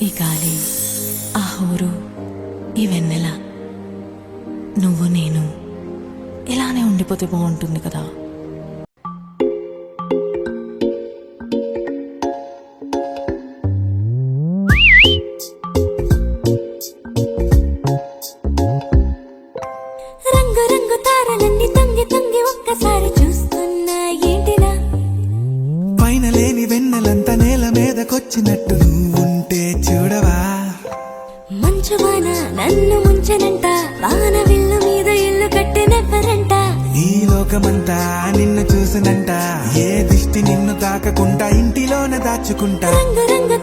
ఈ గాలి, ఆ హోరు, ఈ వెన్నెల, నువ్వు నేను ఇలానే ఉండిపోతే బాగుంటుంది కదా. రంగు రంగు తారలన్నీ తొంగి తొంగి ఒక్కసారి చూస్తున్నా ఏంటిరా, పైన లేని వెన్నెలంతా నేల మీదకొచ్చినట్టు నువ్వుంటే చూడవా. మంచువాన నన్ను ముంచనంట, వాన విల్లు మీద ఇల్లు కట్టినెవ్వరంట. ఈ లోకమంతా నిన్ను చూసినంట, ఏ దిష్టి నిన్ను తాకకుండా ఇంటిలోన దాచుకుంటా. రంగు రంగు